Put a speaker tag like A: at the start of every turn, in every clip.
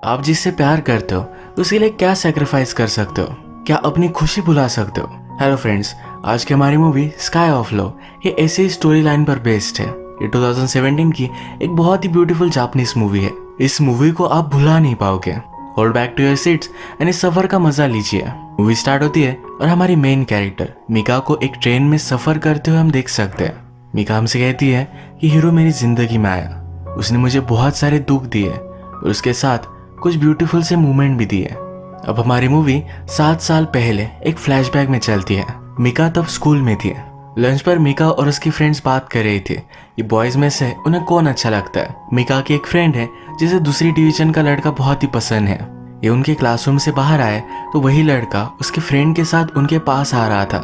A: आप जिससे प्यार करते हो उसके लिए क्या सेक्रीफाइस कर सकते हो? क्या अपनी खुशी भुला सकते हो? हेलो फ्रेंड्स, आज की हमारी मूवी स्काई ऑफ लव ये ऐसे ही स्टोरी लाइन पर बेस्ड है। ये 2017 की एक बहुत ही ब्यूटीफुल जापानीज मूवी है। इस मूवी को आप भुला नहीं पाओगे। Hold back to your seats and इस सफर का मजा लीजिए। मूवी स्टार्ट होती है और हमारी मेन कैरेक्टर मिका को एक ट्रेन में सफर करते हुए हम देख सकते हैं। मिका हमसे कहती है कि हीरो मेरी जिंदगी में आया, उसने मुझे बहुत सारे दुख दिए और उसके साथ कुछ ब्यूटीफुल से मूवमेंट भी दिए। अब हमारी मूवी 7 साल पहले एक फ्लैशबैक में चलती है। मिका तब स्कूल में थी। लंच पर मिका और उसकी फ्रेंड्स बात कर रही थी कि बॉयज में से उन्हें कौन अच्छा लगता है। मिका की एक फ्रेंड है जिसे दूसरी डिवीजन का लड़का बहुत ही पसंद है। ये उनके क्लासरूम से बाहर आए तो वही लड़का उसके फ्रेंड के साथ उनके पास आ रहा था।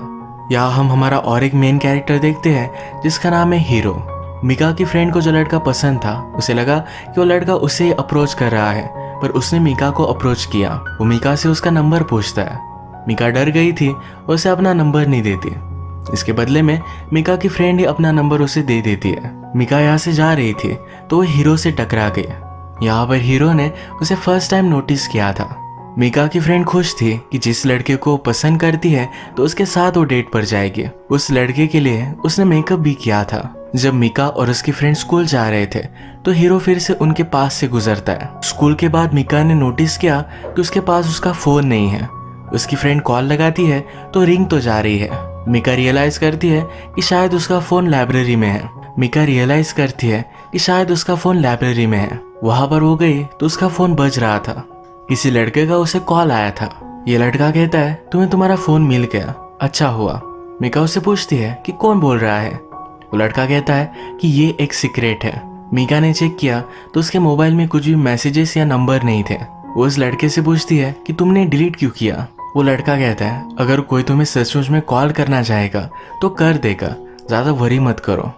A: यहाँ हम हमारा और एक मेन कैरेक्टर देखते हैं जिसका नाम है हीरो। मिका की फ्रेंड को जो लड़का पसंद था उसे लगा कि वो लड़का उसे अप्रोच कर रहा है, पर उसने मिका को अप्रोच किया। वो मिका से उसका नंबर पूछता है। मिका डर गई थी और उसे अपना नंबर नहीं देती। इसके बदले में मिका की फ्रेंड ही अपना नंबर उसे दे देती है। मिका यहाँ से जा रही थी तो वो हीरो से टकरा गई। यहाँ पर हीरो ने उसे फर्स्ट टाइम नोटिस किया था। मिका की फ्रेंड खुश थी कि जिस लड़के को पसंद करती है तो उसके साथ वो डेट पर जाएगी। उस लड़के के लिए उसने मेकअप भी किया था। जब मिका और उसकी फ्रेंड स्कूल जा रहे थे तो हीरो फिर से उनके पास से गुजरता है। स्कूल के बाद मिका ने नोटिस किया कि उसके पास उसका फोन नहीं है। उसकी फ्रेंड कॉल लगाती है तो रिंग तो जा रही है। मिका रियलाइज करती है कि शायद उसका फोन लाइब्रेरी में है। मिका रियलाइज करती है कि शायद उसका फोन लाइब्रेरी में है। वहां पर वो गई तो उसका फोन बज रहा था। किसी लड़के का उसे कॉल आया था। ये लड़का कहता है तुम्हें तुम्हारा फोन मिल गया, अच्छा हुआ। मिका उससे पूछती है कि कौन बोल रहा है। वो लड़का कहता है कि ये एक सीक्रेट है। मिका ने चेक किया तो उसके मोबाइल में कुछ भी मैसेजेस या नंबर नहीं थे। वो उस लड़के से पूछती है कि तुमने डिलीट क्यों किया। वो लड़का कहता है अगर कोई तुम्हें सचमुच में कॉल करना चाहेगा तो कर देगा, ज्यादा वरी मत करो।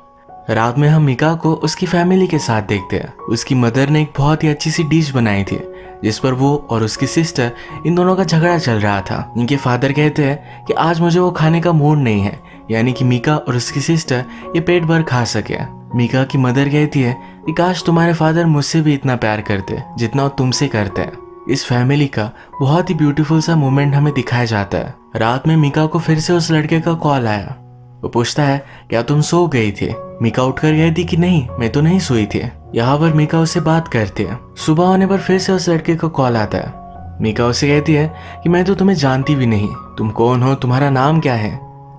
A: रात में हम मिका को उसकी फैमिली के साथ देखते हैं। उसकी मदर ने एक बहुत ही अच्छी सी डिश बनाई थी जिस पर वो और उसकी सिस्टर इन दोनों का झगड़ा चल रहा था। इनके फादर कहते हैं कि आज मुझे वो खाने का मूड नहीं है, यानी कि मिका और उसकी सिस्टर ये पेट भर खा सके। मिका की मदर कहती है कि काश तुम्हारे फादर मुझसे भी इतना प्यार करते जितना वो तुमसे करते हैं। इस फैमिली का बहुत ही ब्यूटीफुल सा मोमेंट हमें दिखाया जाता है। रात में मिका को फिर से उस लड़के का कॉल आया। वो पूछता है क्या तुम सो गई थी। मिका उठकर कहती कि नहीं, मैं तो नहीं सोई थी। यहाँ पर मिका उससे बात करती है। सुबह होने पर फिर से उस लड़के का कॉल आता है। मिका उससे कहती है कि मैं तो तुम्हें जानती भी नहीं, तुम कौन हो, तुम्हारा नाम क्या है,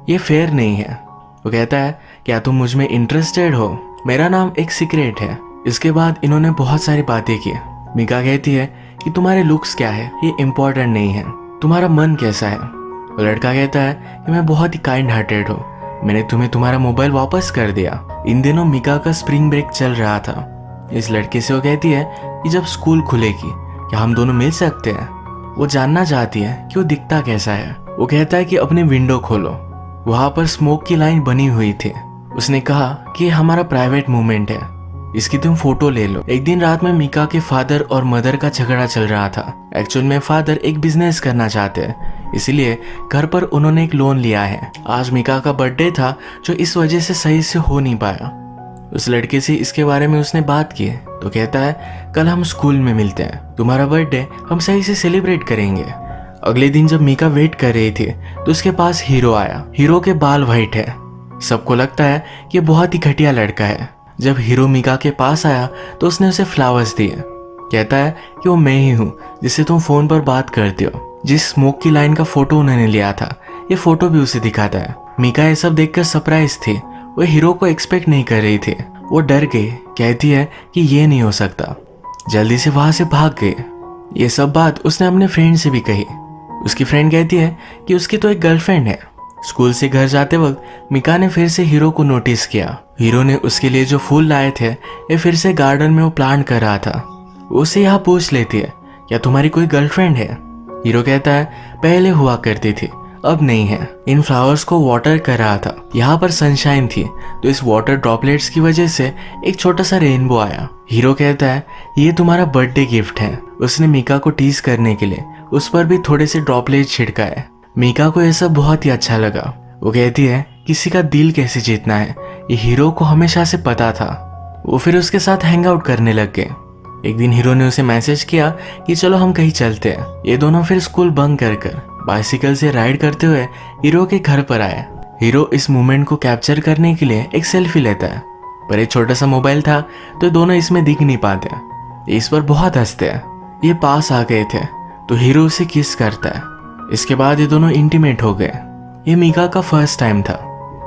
A: ये फेयर नहीं है। वो कहता है क्या तुम मुझ में इंटरेस्टेड हो, मेरा नाम एक सीक्रेट है। इसके बाद इन्होंने बहुत सारी बातें की। मिका कहती है कि तुम्हारे लुक्स क्या है ये इम्पोर्टेंट नहीं है, तुम्हारा मन कैसा है। वो लड़का कहता है कि मैं बहुत ही काइंड हार्टेड हूँ, मैंने तुम्हें तुम्हारा मोबाइल वापस कर दिया। इन दिनों मिका का स्प्रिंग ब्रेक चल रहा था। इस लड़के से वो कहती है कि जब स्कूल खुलेगी क्या हम दोनों मिल सकते हैं। वो जानना चाहती है कि वो दिखता कैसा है। वो कहता है कि अपनी विंडो खोलो। वहां पर स्मोक की लाइन बनी हुई थी। उसने कहा कि हमारा प्राइवेट मोमेंट है, इसकी तुम फोटो ले लो। एक दिन रात में मिका के फादर और मदर का झगड़ा चल रहा था। एक्चुअल में फादर एक बिजनेस करना चाहते हैं, इसलिए घर पर उन्होंने एक लोन लिया है। आज मिका का बर्थडे था जो इस वजह से सही से हो नहीं पाया। उस लड़के से इसके बारे में उसने बात की तो कहता है कल हम स्कूल में मिलते हैं, तुम्हारा बर्थडे हम सही से सेलिब्रेट करेंगे। अगले दिन जब मिका वेट कर रही थी तो उसके पास हीरो आया। हीरो के बाल व्हाइट है। सबको लगता है कि ये बहुत ही घटिया लड़का है। जब हीरो मिका के पास आया तो उसने उसे फ्लावर्स दिए। कहता है कि वो मैं ही हूँ जिससे तुम फोन पर बात करते हो। जिस स्मोक की लाइन का फोटो उन्होंने लिया था ये फोटो भी उसे दिखाता है। मिका ये सब देखकर सरप्राइज थी। वो हीरो को एक्सपेक्ट नहीं कर रही थी। वो डर गई, कहती है कि ये नहीं हो सकता, जल्दी से वहां से भाग गई। ये सब बात उसने अपने फ्रेंड से भी कही। उसकी फ्रेंड कहती है कि उसकी तो एक गर्लफ्रेंड है। स्कूल से घर जाते वक्त मिका ने फिर से हीरो को नोटिस किया। हीरो ने उसके लिए जो फूल लाए थे ये फिर से गार्डन में वो प्लांट कर रहा था। उससे यहाँ पूछ लेती है क्या तुम्हारी कोई गर्लफ्रेंड है। हीरो कहता है पहले हुआ करती थी, अब नहीं है। इन फ्लावर्स को वाटर कर रहा था। यहाँ पर सनशाइन थी तो इस वाटर ड्रॉपलेट्स की वजह से एक छोटा सा रेनबो आया। हीरो कहता है ये तुम्हारा बर्थडे गिफ्ट है। उसने मिका को टीज करने के लिए उस पर भी थोड़े से ड्रॉपलेट छिड़काए। मिका को यह सब बहुत ही अच्छा लगा। वो कहती है किसी का दिल कैसे जीतना है ये हीरो को हमेशा से पता था। वो फिर उसके साथ हैंग आउट करने लग गए। एक दिन हीरो ने उसे मैसेज किया कि चलो हम कहीं चलते हैं। ये दोनों फिर स्कूल बंक कर बाइसिकल से राइड करते हुए हीरो के घर पर आए। हीरो इस मोमेंट को कैप्चर करने के लिए एक सेल्फी लेता है, पर एक छोटा सा मोबाइल था तो दोनों इसमें दिख नहीं पाते। इस पर बहुत हंसते हैं। ये पास आ गए थे तो हीरो उसे किस करता है। इसके बाद ये दोनों इंटीमेट हो गए। ये मीका का फर्स्ट टाइम था।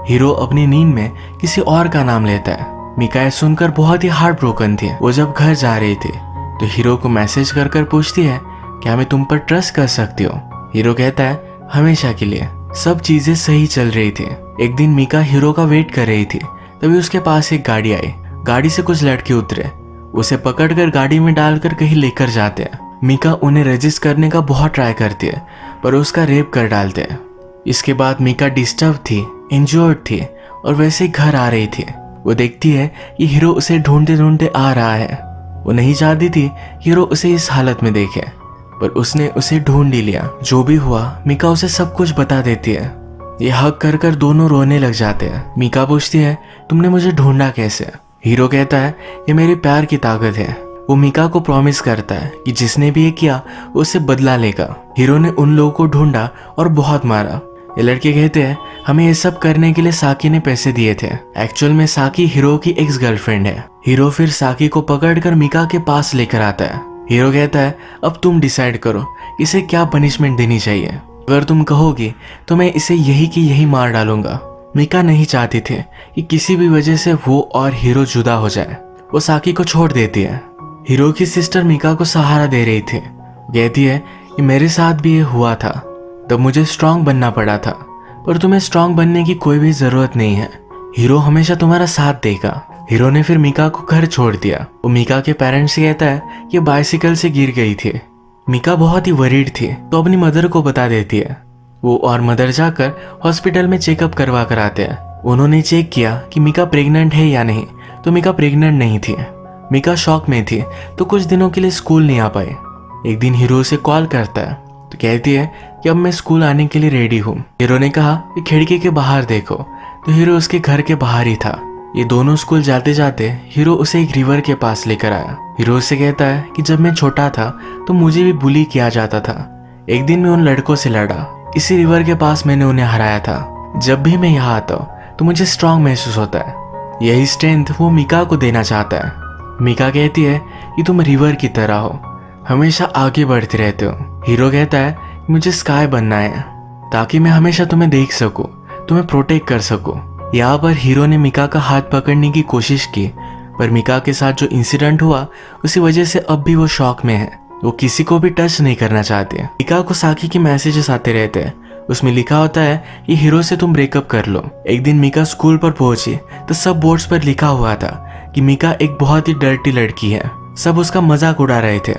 A: हीरो अपनी नींद में किसी और का नाम लेता है। मीका ये सुनकर बहुत ही हार्ट ब्रोकन थी। वो जब घर जा रही थी तो हीरो को मैसेज कर पूछती है, क्या मैं तुम पर ट्रस्ट कर सकती हूँ? हीरो कहता है, हमेशा के लिए। सब चीजें सही चल रही थी। एक दिन मीका हीरो का वेट कर रही थी, तभी उसके पास एक गाड़ी आई। गाड़ी से कुछ लड़के उतरे, उसे पकड़कर गाड़ी में डालकर कहीं लेकर जाते हैं। मीका उन्हें रजिस्ट करने का बहुत ट्राई करती है, पर उसका रेप कर डालते हैं। इसके बाद मीका डिस्टर्ब थी, इंजर्ड थी और वैसे ही घर आ रही थी। वो देखती है कि हीरो उसे ढूंढते ढूंढते आ रहा है। वो नहीं चाहती थी हीरो उसे इस हालत में देखे, पर उसने उसे ढूंढ ही लिया। जो भी हुआ मीका उसे सब कुछ बता देती है। ये हक कर दोनों रोने लग जाते हैं। मीका पूछती है, तुमने मुझे ढूंढा कैसे? हीरो कहता है, ये मेरे प्यार की ताकत है। वो मीका को प्रॉमिस करता है कि जिसने भी ये किया वो उससे बदला लेगा। हीरो ने उन लोगों को ढूंढा और बहुत मारा। ये लड़के कहते हैं, हमें ये सब करने के लिए साकी ने पैसे दिए थे। एक्चुअल में साकी हीरो की एक्स गर्लफ्रेंड है। हीरो फिर साकी को पकड़कर मीका के पास लेकर आता है। हीरो कहता है, अब तुम डिसाइड करो इसे क्या पनिशमेंट देनी चाहिए। अगर तुम कहोगी तो मैं इसे यही की यही मार डालूंगा। मीका नहीं चाहती थी कि किसी भी वजह से वो और हीरो जुदा हो जाए। वो साकी को छोड़ देती है। हीरो की सिस्टर मीका को सहारा दे रही थी। कहती है कि मेरे साथ भी ये हुआ था, तब मुझे स्ट्रांग बनना पड़ा था, पर तुम्हें स्ट्रांग बनने की कोई भी जरूरत नहीं है। हीरो हमेशा तुम्हारा साथ देगा। हीरो ने फिर मीका को घर छोड़ दिया। वो मीका के पेरेंट्स से कहता है कि बाइसिकल से गिर गई थी। मीका बहुत ही वरीड थी तो अपनी मदर को बता देती है। वो और मदर जाकर हॉस्पिटल में चेकअप करवा कर आते हैं। उन्होंने चेक किया कि मीका प्रेग्नेंट है या नहीं, तो मीका प्रेग्नेंट नहीं थी। मीका शॉक में थी तो कुछ दिनों के लिए स्कूल नहीं आ पाई। एक दिन हीरो से कॉल करता है तो कहती है कि अब मैं स्कूल आने के लिए रेडी हूँ। हीरो ने कहा कि खिड़की के बाहर देखो, तो हीरो उसके घर के बाहर ही था। ये दोनों स्कूल जाते जाते हीरो उसे एक रिवर के पास लेकर आया। हीरो उससे कहता है कि जब मैं छोटा था तो मुझे भी बुली किया जाता था। एक दिन मैं उन लड़कों से लड़ा, इसी रिवर के पास मैंने उन्हें हराया था। जब भी मैं यहाँ आता हूँ तो मुझे स्ट्रांग महसूस होता है। यही स्ट्रेंथ वो मीका को देना चाहता है। मीका कहती है कि तुम रिवर की तरह हो, हमेशा आगे बढ़ते रहते हो। हीरो कहता है मुझे स्काई बनना है ताकि मैं हमेशा तुम्हें देख सकूं, तुम्हें प्रोटेक्ट कर सकूं। यहाँ पर हीरो ने मीका का हाथ पकड़ने की कोशिश की, पर मीका के साथ जो इंसिडेंट हुआ उसी वजह से अब भी वो शॉक में है। वो किसी को भी टच नहीं करना चाहते। मीका को साकी के मैसेजेस आते रहते हैं। उसमें लिखा होता है कि हीरो से तुम ब्रेकअप कर लो। एक दिन मीका स्कूल पर पहुंची तो सब बोर्ड्स पर लिखा हुआ था कि मीका एक बहुत ही डर्टी लड़की है। सब उसका मजाक उड़ा रहे थे।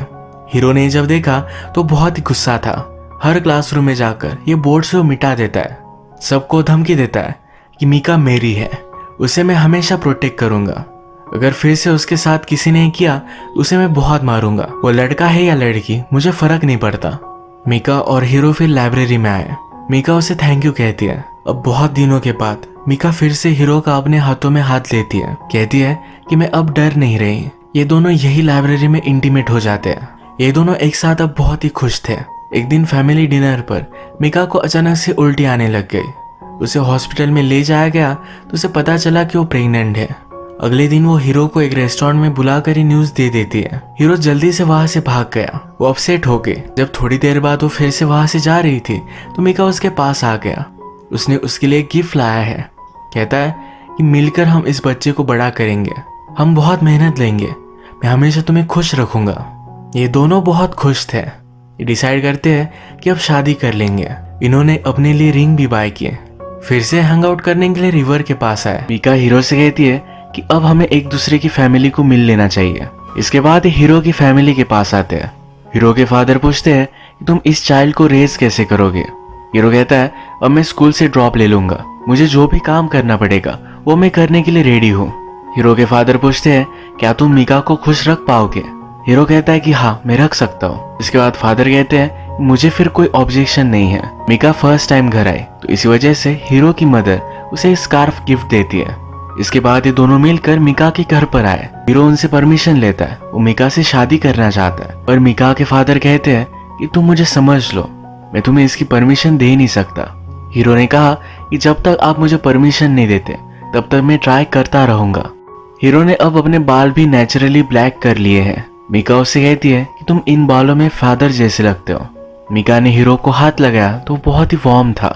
A: हीरो ने जब देखा तो बहुत ही गुस्सा था। हर क्लासरूम में जाकर ये बोर्ड से वो मिटा देता है। सबको धमकी देता है कि मीका मेरी है, उसे मैं हमेशा प्रोटेक्ट करूंगा। अगर फिर से उसके साथ किसी ने किया तो उसे मैं बहुत मारूंगा। वो लड़का है या लड़की मुझे फर्क नहीं पड़ता। मीका और हीरो फिर लाइब्रेरी में आए। मीका उसे थैंक यू कहती है। अब बहुत दिनों के बाद मीका फिर से हीरो का अपने हाथों में हाथ लेती है। कहती है कि मैं अब डर नहीं रही। ये दोनों यही लाइब्रेरी में इंटीमेट हो जाते हैं। ये दोनों एक साथ अब बहुत ही खुश थे। एक दिन फैमिली डिनर पर मीका को अचानक से उल्टी आने लग गई। उसे हॉस्पिटल में ले जाया गया तो उसे पता चला कि वो प्रेग्नेंट है। अगले दिन वो हीरो को एक रेस्टोरेंट में बुलाकर ही न्यूज दे देती है। हीरो जल्दी से वहां से भाग गया। वो अपसेट हो गई। जब थोड़ी देर बाद वो फिर से वहां से जा रही थी तो मीका उसके पास आ गया। उसने उसके लिए एक गिफ्ट लाया है। कहता है कि मिलकर हम इस बच्चे को बड़ा करेंगे, हम बहुत मेहनत लेंगे, मैं हमेशा तुम्हें खुश रखूंगा। ये दोनों बहुत खुश थे। ये डिसाइड करते हैं कि अब शादी कर लेंगे। इन्होंने अपने लिए रिंग भी बाय किए। फिर से हंग आउट करने के लिए रिवर के पास आए। मीका हीरो से कहती है कि अब हमें एक दूसरे की फैमिली को मिल लेना चाहिए। इसके बाद हीरो की फैमिली के पास आते हैं। हीरो के फादर पूछते हैं कि तुम इस चाइल्ड को रेज कैसे करोगे। हीरो कहता है अब मैं स्कूल से ड्रॉप ले लूंगा, मुझे जो भी काम करना पड़ेगा वो मैं करने के लिए रेडी हूँ। हीरो के फादर पूछते हैं क्या तुम मीका को खुश रख पाओगे। हीरो कहता है कि हाँ मैं रख सकता हूँ। इसके बाद फादर कहते हैं मुझे फिर कोई ऑब्जेक्शन नहीं है। मीका फर्स्ट टाइम घर आई तो इसी वजह से हीरो की मदर उसे स्कार्फ गिफ्ट देती है। इसके बाद ये दोनों मिलकर मिका के घर पर आए। हीरो उनसे परमिशन लेता है, वो मिका से शादी करना चाहता है, पर मिका के फादर कहते हैं कि तुम मुझे समझ लो, मैं तुम्हें इसकी परमिशन दे नहीं सकता। हीरो ने कहा कि जब तक आप मुझे परमिशन नहीं देते तब तक मैं ट्राई करता रहूंगा। हीरो ने अब अपने बाल भी नेचुरली ब्लैक कर लिए हैं। मिका उससे कहती है कि तुम इन बालों में फादर जैसे लगते हो। मिका ने हीरो को हाथ लगाया तो बहुत ही वार्म था।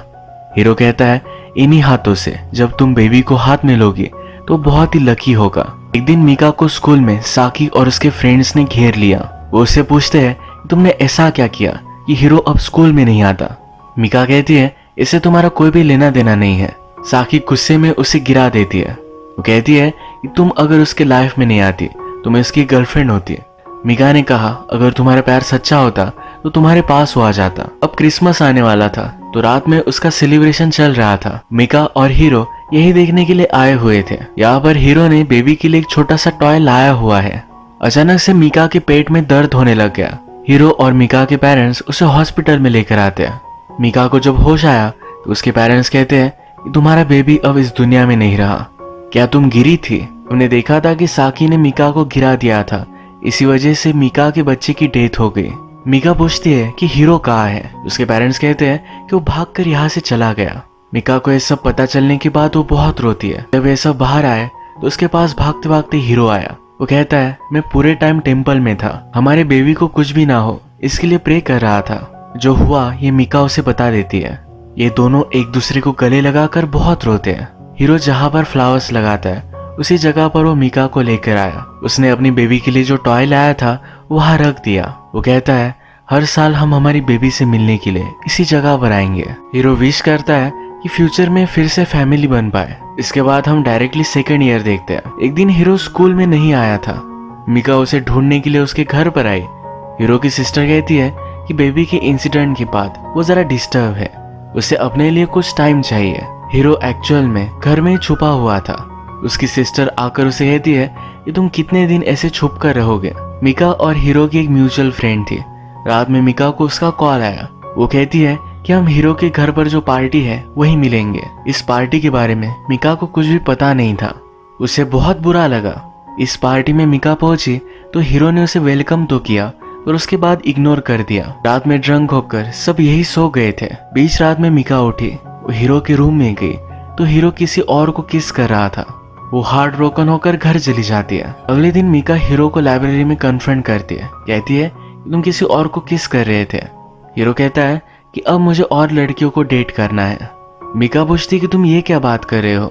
A: हीरो कहता है इन्हीं हाथों से जब तुम बेबी को हाथ में लोगे तो बहुत ही लकी होगा। एक दिन मिका को स्कूल में साकी और उसके फ्रेंड्स ने घेर लिया। वो उससे पूछते हैं तुमने ऐसा क्या किया कि हीरो अब स्कूल में नहीं आता। मिका कहती है इससे तुम्हारा कोई भी लेना देना नहीं है। साकी गुस्से में उसे गिरा देती है। वो कहती है कि तुम अगर उसके लाइफ में नहीं आती तो मैं उसकी गर्लफ्रेंड होती। मिका ने कहा अगर तुम्हारा प्यार सच्चा होता तो तुम्हारे पास वो आ जाता। अब क्रिसमस आने वाला था तो रात में उसका सेलिब्रेशन चल रहा था। मिका और हीरो यही देखने के लिए आए हुए थे। यहाँ पर हीरो ने बेबी के लिए एक छोटा सा टॉय लाया हुआ है। अचानक से मिका के पेट में दर्द होने लग गया। हीरो और मिका के पेरेंट्स उसे हॉस्पिटल में लेकर आते हैं। मिका को जब होश आया तो उसके पेरेंट्स कहते हैं कि तुम्हारा बेबी अब इस दुनिया में नहीं रहा। क्या तुम गिरी थी? तुमने देखा था कि साकी ने मिका को गिरा दिया था, इसी वजह से मिका के बच्चे की डेथ हो गई। मिका पूछती है कि हीरो कहाँ है। उसके पेरेंट्स कहते हैं कि वो भागकर यहाँ से चला गया। मिका को यह सब पता चलने के बाद वो बहुत रोती है। जब ये सब बाहर आए तो उसके पास भागते भागते हीरो आया। वो कहता है मैं पूरे टाइम टेम्पल में था, हमारे बेबी को कुछ भी ना हो इसके लिए प्रे कर रहा था। जो हुआ ये मिका उसे बता देती है। ये दोनों एक दूसरे को गले लगाकर बहुत रोते हैं। हीरो जहाँ पर फ्लावर्स लगाता है उसी जगह पर वो मिका को लेकर आया। उसने अपनी बेबी के लिए जो टॉय लाया था वहाँ रख दिया। वो कहता है हर साल हम हमारी बेबी से मिलने के लिए इसी जगह पर आएंगे। हीरो विश करता है कि फ्यूचर में फिर से फैमिली बन पाए। इसके बाद हम डायरेक्टली सेकेंड ईयर देखते हैं। एक दिन हीरो स्कूल में नहीं आया था। मिका उसे ढूंढने के लिए उसके घर पर आई। हीरो की सिस्टर कहती है कि बेबी के इंसिडेंट के बाद वो जरा डिस्टर्ब है, उसे अपने लिए कुछ टाइम चाहिए। हीरो एक्चुअल में घर में ही छुपा हुआ था। उसकी सिस्टर आकर उसे कहती है कि तुम कितने दिन ऐसे छुप कर रहोगे। मिका और हीरो की एक म्यूचुअल फ्रेंड थी। रात में मिका को उसका कॉल आया। वो कहती है कि हम हीरो के घर पर जो पार्टी है वही मिलेंगे। इस पार्टी के बारे में मिका को कुछ भी पता नहीं था। उसे बहुत बुरा लगा। इस पार्टी में मिका पहुंची तो हीरो ने उसे वेलकम तो किया और उसके बाद इग्नोर कर दिया। रात में ड्रंक होकर सब यही सो गए थे। बीच रात में मिका उठी, वो हीरो के रूम में गई तो हीरो किसी और को किस कर रहा था। वो हार्ट ब्रोकन होकर घर चली जाती है। अगले दिन मिका हीरो को लाइब्रेरी में कन्फ्रंट करती है। कहती है कि तुम किसी और को किस कर रहे थे। हीरो कहता है कि अब मुझे और लड़कियों को डेट करना है। मिका पूछती है कि तुम ये क्या बात कर रहे हो।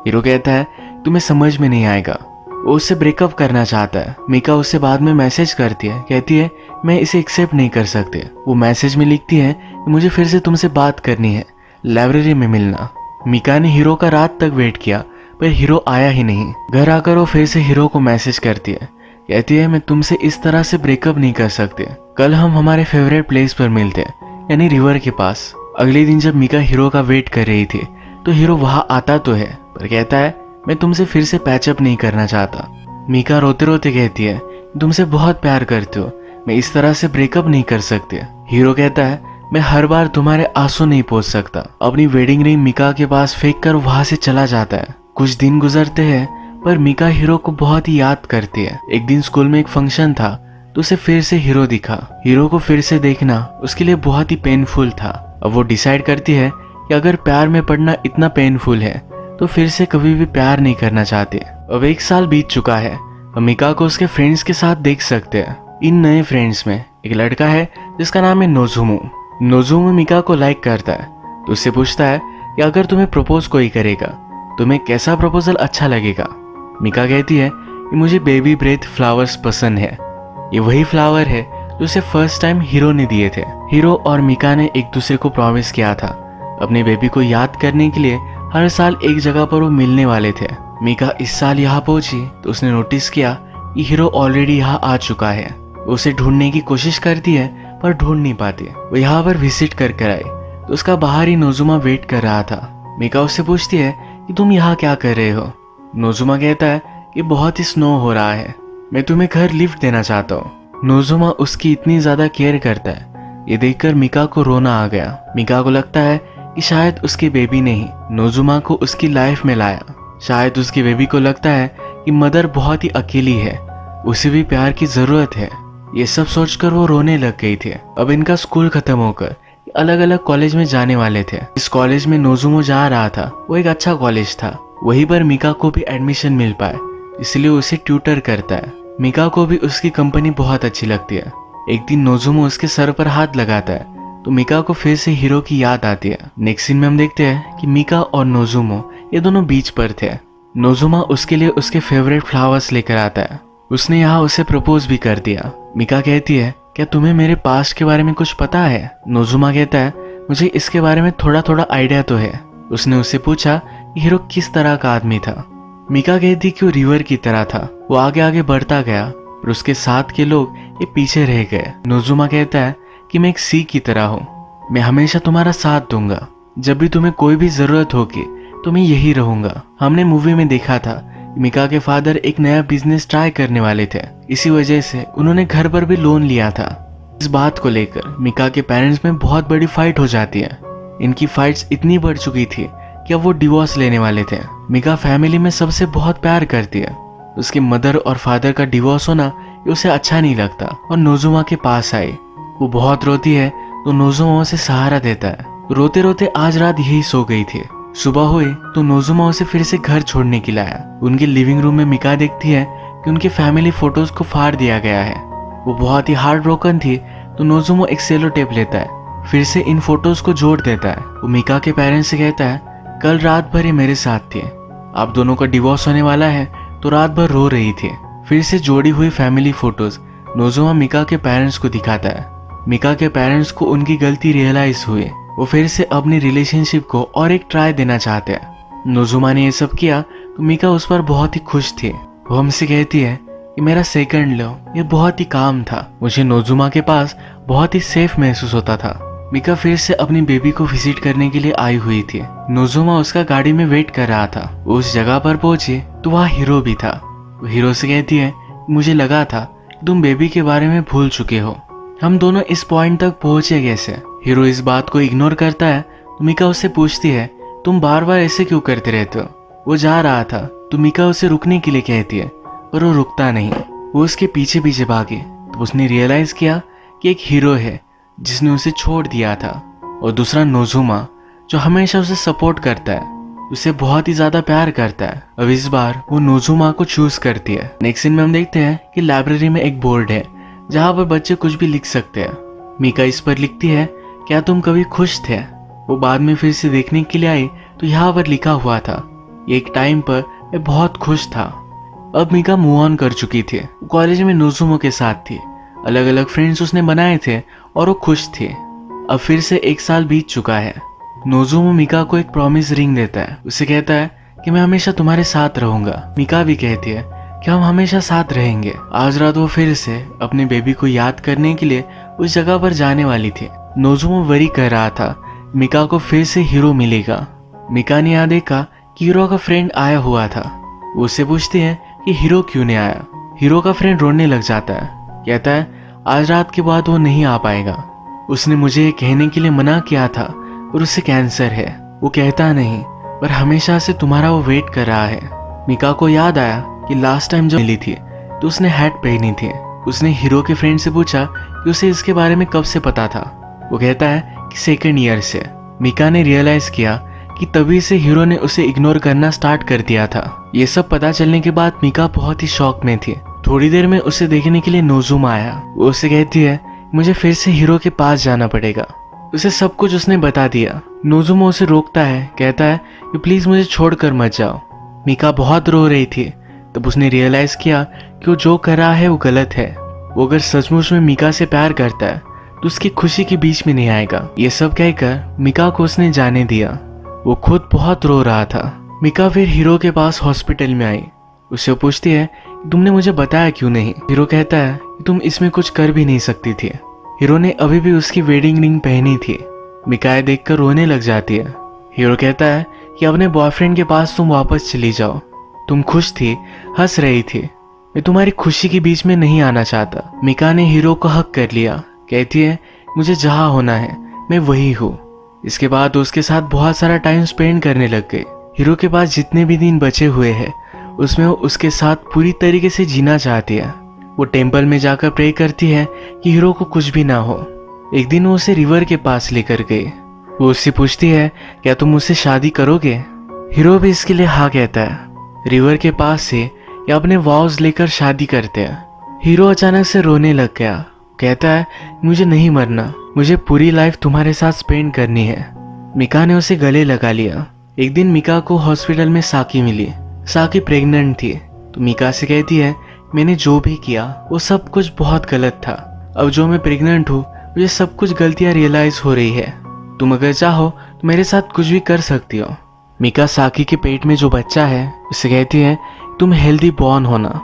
A: हीरो कहता है तुम्हें समझ में नहीं आएगा। वो उससे ब्रेकअप करना चाहता है। मिका उससे बाद में मैसेज करती है, कहती है मैं इसे एक्सेप्ट नहीं कर सकती। वो मैसेज में लिखती है कि मुझे फिर से तुमसे बात करनी है, लाइब्रेरी में मिलना। मिका ने हीरो का रात तक वेट किया पर हीरो आया ही नहीं। घर आकर वो फिर से हीरो को मैसेज करती है, कहती है मैं तुमसे इस तरह से ब्रेकअप नहीं कर सकती, कल हम हमारे फेवरेट प्लेस पर मिलते हैं, यानी रिवर के पास। अगले दिन जब मिका हीरो का वेट कर रही थी तो हीरो वहां आता तो है पर कहता है मैं तुमसे फिर से पैचअप नहीं करना चाहता। मिका रोते रोते कहती है तुमसे बहुत प्यार करती हो, मैं इस तरह से ब्रेकअप नहीं कर सकती। हीरो कहता है मैं हर बार तुम्हारे आंसू नहीं पोंछ सकता। अपनी वेडिंग रिंग मिका के पास फेंक कर वहां से चला जाता है। कुछ दिन गुजरते हैं पर मिका हीरो को बहुत ही याद करती है। एक दिन स्कूल में एक फंक्शन था तो उसे फिर से हीरो दिखा। हीरो को फिर से देखना उसके लिए बहुत ही पेनफुल था। अब वो डिसाइड करती है कि अगर प्यार में पड़ना इतना पेनफुल है तो फिर से कभी भी प्यार नहीं करना चाहते। अब 1 साल बीत चुका है। अब मिका को उसके फ्रेंड्स के साथ देख सकते हैं। इन नए फ्रेंड्स में एक लड़का है जिसका नाम है नोजुमो। नोजुमो मिका को लाइक करता है तो उससे पूछता है कि अगर तुम्हें प्रपोज कोई करेगा तुम्हें कैसा प्रपोजल अच्छा लगेगा। मिका कहती है कि मुझे बेबी ब्रेथ फ्लावर्स पसंद है। ये वही फ्लावर है जो उसे फर्स्ट टाइम हीरो ने दिए थे। हीरो और मिका ने एक दूसरे को प्रॉमिस किया था अपने बेबी को याद करने के लिए हर साल एक जगह पर वो मिलने वाले थे। मिका इस साल यहाँ पहुंची तो उसने नोटिस किया कि हीरो ऑलरेडी यहाँ आ चुका है। उसे ढूंढने की कोशिश करती है पर ढूंढ नहीं पाती। वो यहाँ पर विजिट कर आई तो उसका बाहर ही नोजुमा वेट कर रहा था। मिका उससे पूछती है कि तुम यहाँ क्या कर रहे हो। नोजुमा कहता है कि बहुत ही स्नो हो रहा है, मैं तुम्हें घर लिफ्ट देना चाहता हूँ। नोजुमा उसकी इतनी ज्यादा केयर करता है ये देखकर मिका को रोना आ गया। मिका को लगता है कि शायद उसके बेबी ने ही नोजुमा को उसकी लाइफ में लाया। शायद उसकी बेबी को लगता है कि मदर बहुत ही अकेली है, उसे भी प्यार की जरूरत है। ये सब सोचकर वो रोने लग गई थी। अब इनका स्कूल खत्म होकर अलग अलग कॉलेज में जाने वाले थे। इस कॉलेज में नोजुमो जा रहा था, वो एक अच्छा कॉलेज था। वहीं पर मिका को भी एडमिशन मिल पाए, इसलिए उसे ट्यूटर करता है। मिका को भी उसकी कंपनी बहुत अच्छी लगती है। एक दिन नोजुमो उसके सर पर हाथ लगाता है तो मिका को फिर से हीरो की याद आती है। नेक्स्ट सीन में हम देखते हैं कि मिका और नोजुमो ये दोनों बीच पर थे। नोजुमा उसके लिए उसके फेवरेट फ्लावर्स लेकर आता है। उसने यहाँ उसे प्रपोज भी कर दिया। मिका कहती है, क्या तुम्हें मेरे पास्ट के बारे में कुछ पता है? नोजुमा कहता है, मुझे इसके बारे में थोड़ा थोड़ा आइडिया तो है। उसने उससे पूछा कि हीरो किस तरह का आदमी था। मिका कहती कि वो रिवर की तरह था। वो आगे आगे बढ़ता गया और उसके साथ के लोग ये पीछे रह गए। नोजुमा कहता है कि मैं एक सी की तरह हूँ, मैं हमेशा तुम्हारा साथ दूंगा। जब भी तुम्हें कोई भी जरूरत होगी तो मैं यही रहूंगा। हमने मूवी में देखा था मिका के फादर एक नया बिजनेस ट्राई करने वाले थे, इसी वजह से उन्होंने घर पर भी लोन लिया था। इस बात को लेकर मिका के पेरेंट्स में बहुत बड़ी फाइट हो जाती है। इनकी फाइट्स इतनी बढ़ चुकी थी कि अब वो डिवोर्स लेने वाले थे। मिका फैमिली में सबसे बहुत प्यार करती है। उसकी मदर और फादर का डिवोर्स होना ये उसे अच्छा नहीं लगता और नोजुमा के पास आई। वो बहुत रोती है तो नोजुमा उसे सहारा देता है। रोते रोते आज रात यही सो गई थी। सुबह हुई तो नोजुमा उसे फिर से घर छोड़ने के लिए आया। उनके लिविंग रूम में मिका देखती है कि उनके फैमिली फोटोज को फाड़ दिया गया है। वो बहुत ही हार्ट ब्रोकन थी तो नोजुमा एक सेलो टेप लेता है, फिर से इन फोटोज को जोड़ देता है। वो मिका के पेरेंट्स से कहता है, कल रात भर ये मेरे साथ थे, आप दोनों का डिवोर्स होने वाला है तो रात भर रो रही थी। फिर से जोड़ी हुई फैमिली फोटोज नोजुमा मिका के पेरेंट्स को दिखाता है। मिका के पेरेंट्स को उनकी गलती रियलाइज हुई। वो फिर से अपनी रिलेशनशिप को और एक ट्राई देना चाहते हैं। नोजुमा ने ये सब किया तो मिका उस पर बहुत ही खुश थी। वो हमसे कहती है कि मेरा सेकंड लव ये बहुत ही काम था। मुझे नोजुमा के पास बहुत ही सेफ महसूस होता था। मिका फिर से अपनी बेबी को विजिट करने के लिए आई हुई थी। नोजुमा उसका गाड़ी में वेट कर रहा था। वो उस जगह पर पहुंची तो वहाँ हीरो भी था। वो हीरो से कहती है, मुझे लगा था कि तुम बेबी के बारे में भूल चुके हो, हम दोनों इस पॉइंट तक पहुंचे कैसे? हीरो इस बात को इग्नोर करता है तो मिका उससे पूछती है, तुम बार बार ऐसे क्यों करते रहते हो? वो जा रहा था तो मिका उसे रुकने के लिए कहती है पर वो रुकता नहीं। वो उसके पीछे पीछे भागी तो उसने रियलाइज किया कि एक हीरो है जिसने उसे छोड़ दिया था और दूसरा नोजुमा जो हमेशा उसे सपोर्ट करता है, उसे बहुत ही ज्यादा प्यार करता है। अब इस बार वो नोजुमा को चूज करती है। नेक्स्ट सीन में हम देखते हैं कि लाइब्रेरी में एक बोर्ड है जहाँ पर बच्चे कुछ भी लिख सकते हैं। मिका इस पर लिखती है, क्या तुम कभी खुश थे? वो बाद में फिर से देखने के लिए आई तो यहाँ पर लिखा हुआ था, एक टाइम पर मैं बहुत खुश था। अब मिका मूव ऑन कर चुकी थी। कॉलेज में नोजुमा के साथ थी, अलग अलग फ्रेंड्स उसने बनाए थे और वो खुश थी। अब फिर से एक साल बीत चुका है। नोजुमा मिका को एक प्रॉमिस रिंग देता है। उसे कहता है कि मैं हमेशा तुम्हारे साथ रहूंगा। मिका भी कहती है कि हम हमेशा साथ रहेंगे। आज रात वो फिर से अपने बेबी को याद करने के लिए उस जगह पर जाने वाली थी। नोजुमा वरी कर रहा था मिका को फिर से हीरो मिलेगा। मिका ने यहाँ देखा कि हीरो का फ्रेंड आया हुआ था। वो उससे पूछती है कि हीरो क्यों नहीं आया। हीरो का फ्रेंड रोने लग जाता है, कहता है आज रात के बाद वो नहीं आ पाएगा। उसने मुझे ये कहने के लिए मना किया था और उसे कैंसर है। वो कहता नहीं पर हमेशा से तुम्हारा वो वेट कर रहा है। मिका को याद आया कि लास्ट टाइम जब मिली थी तो उसने हैट पहनी थी। उसने हीरो के फ्रेंड से पूछा कि उसे इसके बारे में कब से पता था। वो कहता है कि सेकेंड ईयर से। मिका ने रियलाइज किया कि तभी से हीरो ने उसे इग्नोर करना स्टार्ट कर दिया था। ये सब पता चलने के बाद मिका बहुत ही शॉक में थी। थोड़ी देर में उसे देखने के लिए नोजुमा आया। वो उसे कहती है मुझे फिर से हीरो के पास जाना पड़ेगा। उसे सब कुछ उसने बता दिया। नोजुमा उसे रोकता है, कहता है कि प्लीज मुझे छोड़कर मत जाओ। मिका बहुत रो रही थी। तब उसने रियलाइज किया कि वो जो कर रहा है वो गलत है। वो अगर सचमुच में मिका से प्यार करता है तो उसकी खुशी के बीच में नहीं आएगा। ये सब कहकर मिका को उसने जाने दिया। वो खुद बहुत रो रहा था। मिका फिर हीरो के पास हॉस्पिटल में आई। उससे पूछती है तुमने मुझे बताया क्यों नहीं? हीरो कहता है कि तुम इसमें कुछ कर भी नहीं सकती थी। हीरो ने अभी भी उसकी वेडिंग रिंग पहनी थी। मिका देखकर रोने लग जाती है। हीरो कहता है कि अपने बॉयफ्रेंड के पास तुम वापस चली जाओ। तुम खुश थी, हंस रही थी, मैं तुम्हारी खुशी के बीच में नहीं आना चाहता। मिका ने हीरो को हक कर लिया। कहती है मुझे जहाँ होना है मैं वही हूँ। इसके बाद उसके साथ बहुत सारा टाइम स्पेंड करने लग गई। हीरो के पास जितने भी दिन बचे हुए हैं उसमें वो उसके साथ पूरी तरीके से जीना चाहती है। वो टेम्पल में जाकर प्रे करती है कि हीरो को कुछ भी ना हो। एक दिन वो उसे रिवर के पास लेकर गई। वो उससे पूछती है, क्या तुम मुझसे शादी करोगे? हीरो भी इसके लिए हाँ कहता है। रिवर के पास से ये अपने वाउज लेकर शादी करते हैं। हीरो अचानक से रोने लग गया। कहता है, मुझे नहीं मरना, मुझे पूरी लाइफ तुम्हारे साथ स्पेंड करनी है। मिका ने उसे गले लगा लिया। एक दिन मिका को हॉस्पिटल में साकी मिली। साकी प्रेग्नेंट थी तो मिका से कहती है, मैंने जो भी किया वो सब कुछ बहुत गलत था। अब जो मैं प्रेग्नेंट हूँ मुझे सब कुछ गलतियाँ रियलाइज हो रही है। तुम अगर चाहो तो मेरे साथ कुछ भी कर सकती हो। मिका साकी के पेट में जो बच्चा है उससे कहती है, तुम हेल्दी बॉर्न होना।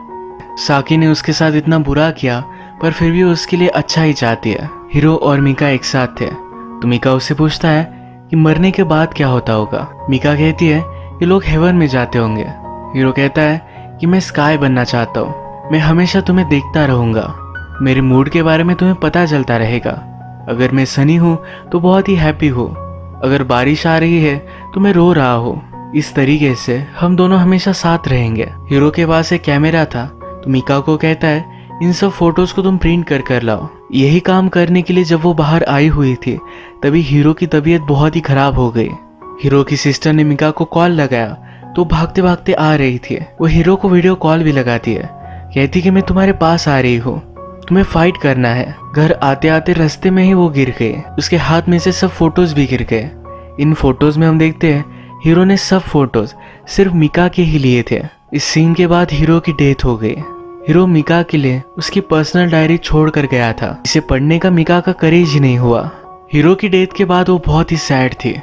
A: साकी ने उसके साथ इतना बुरा किया पर फिर भी उसके लिए अच्छा ही चाहती है। हीरो और मिका एक साथ थे तो मिका उससे पूछता है कि मरने के बाद क्या होता होगा। मिका कहती है, ये लोग हेवन में जाते होंगे। हीरो कहता है कि मैं स्काई बनना चाहता हूँ, मैं हमेशा तुम्हें देखता रहूंगा, मेरे मूड के बारे में तुम्हें पता चलता रहेगा। अगर मैं सनी हूँ तो बहुत ही हैप्पी हूँ, अगर बारिश आ रही है तो मैं रो रहा हूँ। इस तरीके से हम दोनों हमेशा साथ रहेंगे। हीरो के पास एक कैमरा था तो मिका को कहता है, इन सब फोटोज को तुम प्रिंट कर लाओ। यही काम करने के लिए जब वो बाहर आई हुई थी तभी हीरो की तबीयत बहुत ही खराब हो गई। हीरो की सिस्टर ने मिका को कॉल लगाया तो भागते भागते आ रही थी। वो हीरो को वीडियो कॉल भी लगाती है, कहती कि मैं तुम्हारे पास आ रही हूँ, तुम्हें फाइट करना है। घर आते आते रास्ते में ही वो गिर गए। उसके हाथ में से सब फोटोज भी गिर गए। इन फोटोज में हम देखते हैं हीरो ने सब फोटोज सिर्फ मिका के ही लिए थे। इस सीन के बाद हीरो की डेथ हो गई। हीरो मिका के लिए उसकी पर्सनल डायरी छोड़ कर गया था। इसे पढ़ने का मिका का करेज ही नहीं हुआ। हीरो की डेथ के बाद वो बहुत ही सैड थी।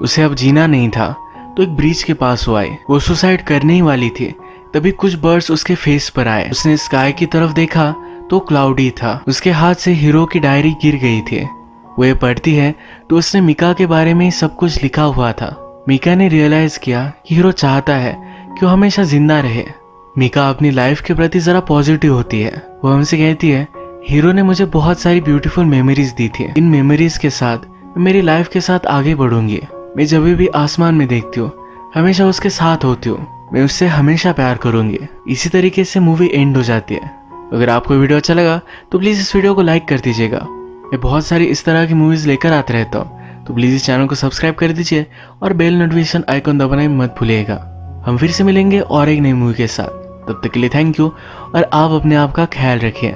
A: उसे अब जीना नहीं था तो एक ब्रिज के पास वो आई। वो सुसाइड करने ही वाली थी तभी कुछ बर्ड्स उसके फेस पर आए। उसने स्काई की तरफ देखा तो क्लाउडी था। उसके हाथ से हीरो की डायरी गिर गई थी। वो ये पढ़ती है तो उसने मिका के बारे में सब कुछ लिखा हुआ था। मिका ने रियलाइज किया कि हीरो चाहता है कि वो हमेशा जिंदा रहे। मिका अपनी लाइफ के प्रति जरा पॉजिटिव होती है। वो हमसे कहती है, हीरो ने मुझे बहुत सारी ब्यूटीफुल मेमोरीज दी थी। इन मेमोरीज के साथ मैं मेरी लाइफ के साथ आगे बढ़ूंगी। मैं जब भी आसमान में देखती हूँ हमेशा उसके साथ होती हूँ। मैं उससे हमेशा प्यार करूंगी। इसी तरीके से मूवी एंड हो जाती है। अगर आपको वीडियो अच्छा लगा तो प्लीज इस वीडियो को लाइक कर दीजिएगा। मैं बहुत सारी इस तरह की मूवीज लेकर आते रहता हूँ तो प्लीज इस चैनल को सब्सक्राइब कर दीजिए और बेल नोटिफिकेशन आइकॉन दबाना मत भूलिएगा। हम फिर से मिलेंगे और एक नई मूवी के साथ। तब तक के लिए थैंक यू और आप अपने आप का ख्याल रखिए।